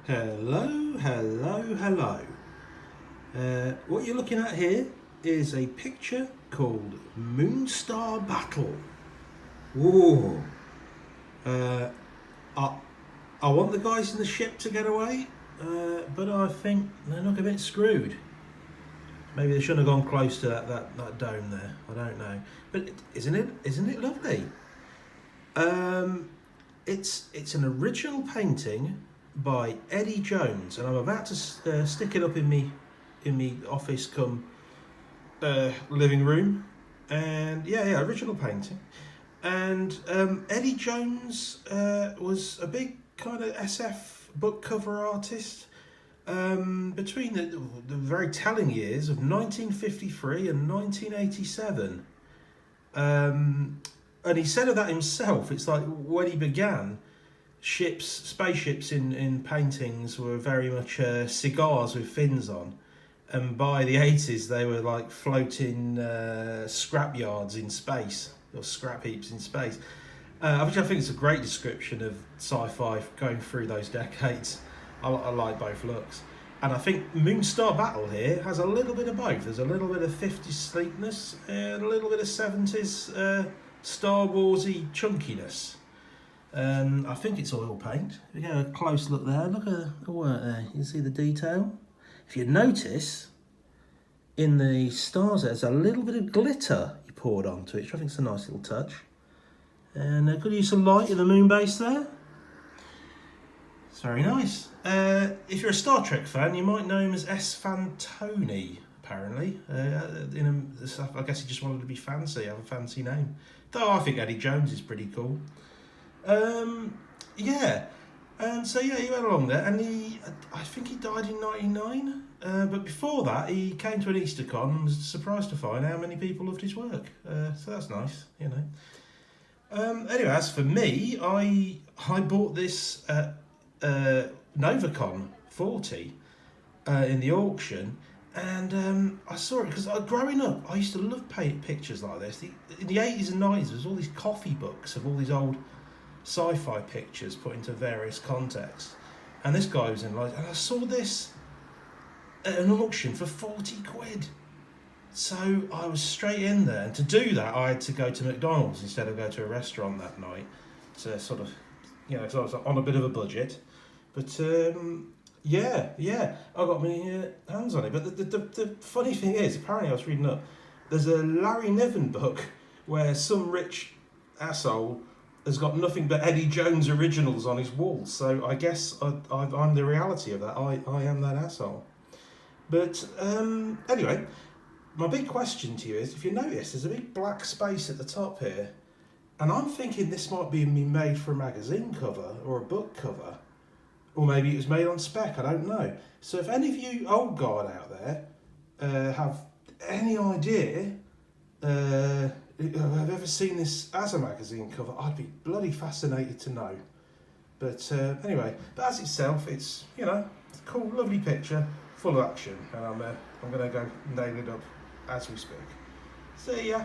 Hello, hello, hello. What you're looking at here is a picture called Moonstar Battle. Whoa. Uh, I, I want the guys in the ship to get away, but I think they look a bit screwed. Maybe they shouldn't have gone close to that dome there. I don't know. But isn't it lovely? Um, it's an original painting by Eddie Jones, and I'm about to stick it up in me office come living room. And yeah, original painting. And Eddie Jones was a big kind of SF book cover artist between the very telling years of 1953 and 1987. And he said of that himself, it's like when he began, spaceships in paintings were very much cigars with fins on. And by the 80s, they were like floating scrapyards in space, or scrap heaps in space. Which I think is a great description of sci-fi going through those decades. I like both looks. And I think Moonstar Battle here has a little bit of both. There's a little bit of 50s sleekness and a little bit of 70s Star Warsy chunkiness. I think it's oil paint. If you get a close look there, look at the work there. You can see the detail. If you notice, in the stars there's a little bit of glitter you poured onto it, which I think is a nice little touch. And could use some light in the moon base there. It's very nice. If you're a Star Trek fan, you might know him as S. Fantoni, apparently. I guess he just wanted to be fancy, have a fancy name. Though I think Eddie Jones is pretty cool. Yeah. And so yeah, he went along there, and I think he died in '99. But before that, he came to an Easter con and was surprised to find how many people loved his work. So that's nice, you know. Anyway, as for me, I bought this at Novacon 40 in the auction, and I saw it because growing up, I used to love paint pictures like this. In the 80s and 90s, there was all these coffee books of all these old sci-fi pictures put into various contexts, and this guy was in like, and I saw this at an auction for 40 quid. So I was straight in there, and to do that I had to go to McDonald's instead of go to a restaurant that night, to sort of, you know, because I was on a bit of a budget. But yeah, I got my hands on it. But the funny thing is, apparently I was reading up, there's a Larry Niven book where some rich asshole has got nothing but Eddie Jones originals on his wall. So I guess I'm the reality of that. I am that asshole. But anyway, my big question to you is, if you notice, there's a big black space at the top here. And I'm thinking this might be made for a magazine cover or a book cover. Or maybe it was made on spec, I don't know. So if any of you old guard out there have any idea, have ever seen this as a magazine cover, I'd be bloody fascinated to know. But anyway, but as itself, it's, you know, it's a cool, lovely picture, full of action. And I'm going to go nail it up as we speak. See ya.